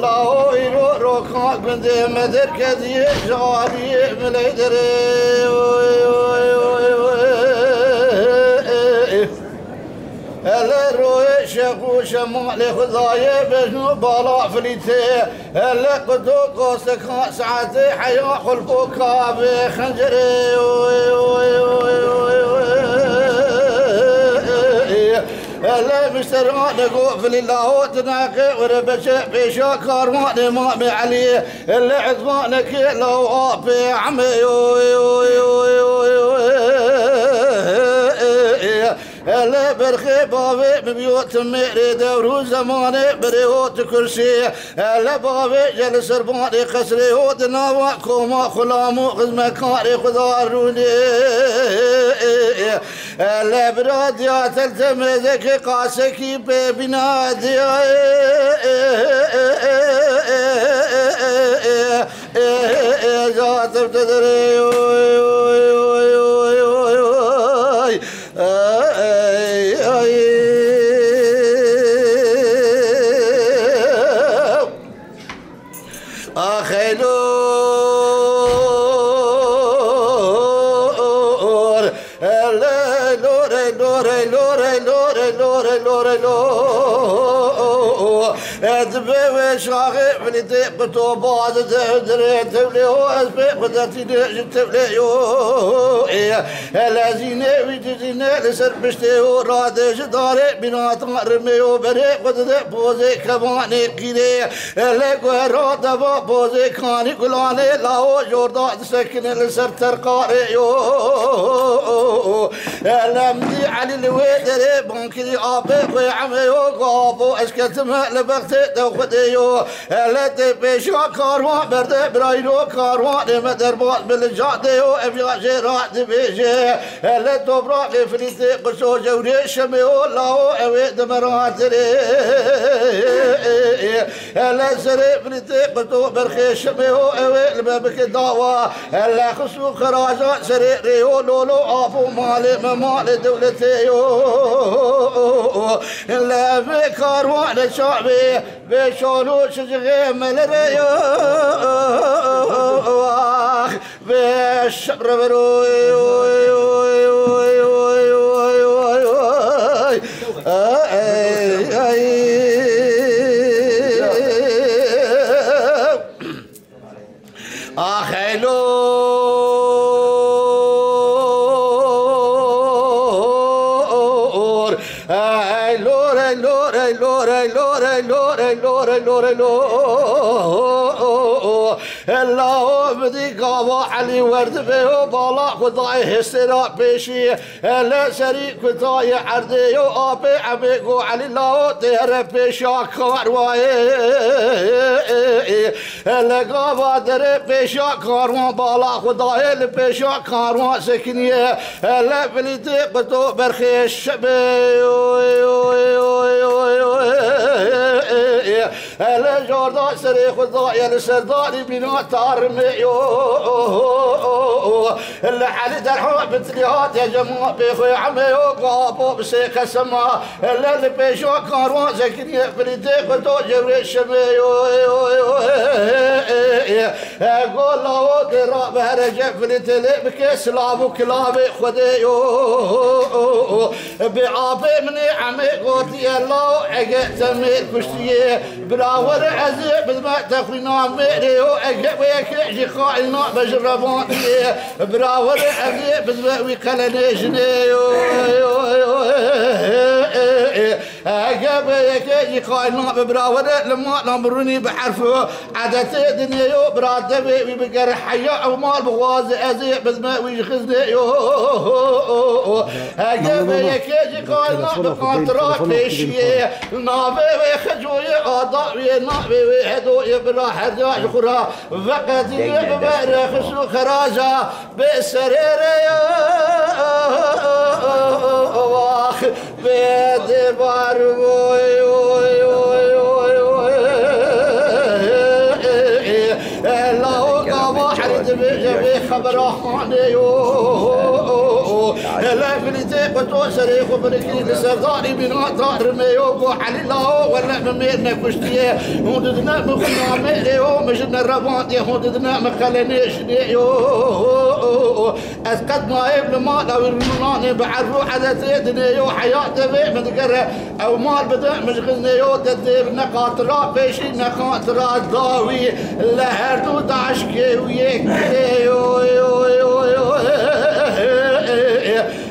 لا يرو كان بندي مدر كذي جاري مليدري هلا روي شافو شمال خذايا بجنو بالا فليتي هلا قدو قوسك ساعتي حيا خلفو كابي خنجري هلا مستران قوف لله تناقي وربشة بيشا كاروان مامي علي اللي عثمانك لو عافي عمي هلا برخي بابي ببيوت ميري دورو زماني بريوت كرسي هلا بابي جلس رباني قصري ودنا كوما خلامو غزمة كاري خضاروني هلا براديا تلتمزك قاسكي ببنادي جاتب تدري دبي شاغي بلدي قطو بعض دري تبلي واسبي قدرتي نجم تبلي الذين ويجزين لسر بشتي وراد جداري بنات رمي وبري قدر بوزي كماني كيري لقو راد بوزي كاني قلاني لاو جوردا سكن لسر ترقاري لمدي علي الويدري بانكي ابي وعمي وقابو اسكتم لبغتي دوخديو لدي بيشا كاروان برد برايلو كاروان مدربات بالجاديو ابيا جيرات بيجي لدو براقي فليتي قصو جوري شميو لاو اوي دمراتري لسري فليتي قصو برخي شميو اوي لبابك داوا لا خصو خراجات سري ريو لولو ابو مالي ممالي دولتيو لا بكاروان شعبي بشولو شجغي ملريو بالشبر بروي الله بدي قابا علي ورد بيو بالا خداي هسترا بيشي لا سري خداي عردي وابي عبيقو علي الله تهر بيشا كارواي لا قابا در بيشا كاروان بالا خداي البيشا كاروان سكنيه لا بلدي قدو برخيش هلا جوردا سري خداي السرداري بنا تارميو اللي علي درحو بتليات يا جماعه بخوي عمي وقابو بسيك السما اللي بيشو كاروان زكريا بلدي قدو جبري شميو قول له قرا بهرج بلدي بكيس لابو كلابي خديو بعابي مني عمي قوتي الله عقت تمير كشتيه براور عزيب ما تخرينا ميري وعقب ويكيجي قائلنا بجربون براور عزيب ويكلني جنيو عقب ويكيجي قائلنا ببراور لما نمرني بحرفه عدتي دنيا براد بي بقر حيا او مال بغوازي عزيب ما ويخزني عقب ويكيجي قائلنا بقنطرات بيشيه نابي ويخجوي قضاء نابي ويحدو يبرا حدا خرا فقط يبرا خسو خراجا بسرير واخ بيد باروي لا قابا حرد بجبي خبره لا فليتي قطو سريخ وبركي لسرداري بنا دار ميوكو حليلا ولا مميرنا كشتي هودنا مخنا ميريو مجنا الرباطي هودنا مخلنيش أسقط ما ابن ما لو المناني بعرفو حدثي دنيو حياتي في متقرر أو مال بدأ مشغلني يو تدير نقاطرة بيشي نقاطرة ضاوي لهردو دعشكي ويكي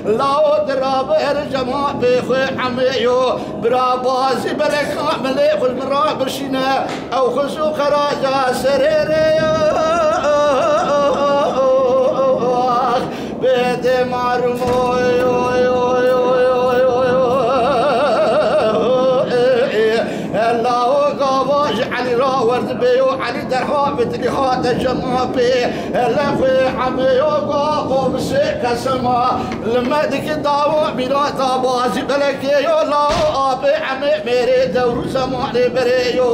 لا دراب ارجما بخوي عميو برابازي بلك عملي خذ مرا برشينا او خزو خراجا سريري بيدي معرمو علي راورد بيو علي درحابت لي هذا جمابي لفي عمي وقاقو بسيك سما لما ديك داو بلا طابازي بلكي يو لا ابي عمي ميري دور زماني بريو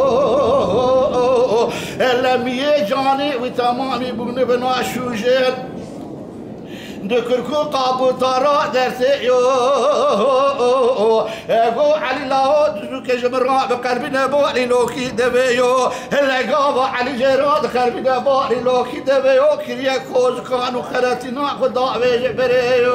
لم يجاني وتمامي بن بنا شوجين دكركو قابو طارا درتي يو اغو علي لاو دزوك جمرا بقلبنا بولي لوكي دبيو هلا قابو علي جراد قلبنا بولي لوكي دبيو كريا كوز كانوا خراتنا قضاء بيجبريو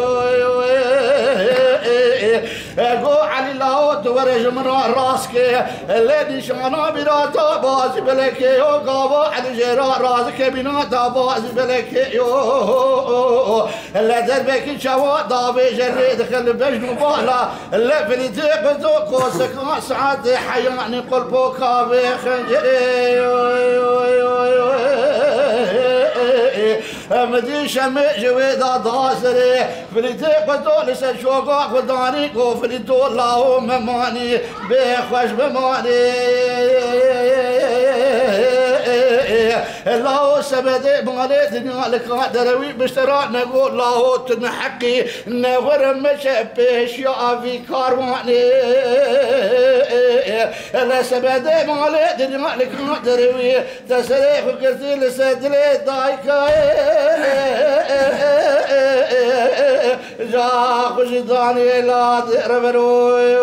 اغو علي لاو دور جمرا راسكي الذي شانا براتا باز بلكي قابو علي جراد راسك بنا باز بلكي لا دربك شوا ضابي جري دخل بجنو بالا لا فليتي قدو قوسك سعاد حياني قلبو كابي خنجري مدي شمي جويدا داسري فليتي قدو لسا شوقا قداني قو فليتو لاو مماني بخوش بماني الله سبدي مالي دنيا لك دروي بشترى نقول له تنحكي نغر مشبش يا في كارواني الله سبدي مالي دنيا لك دروي تسريح وقلتي لسدلي دايكا جا خش داني لا دربروي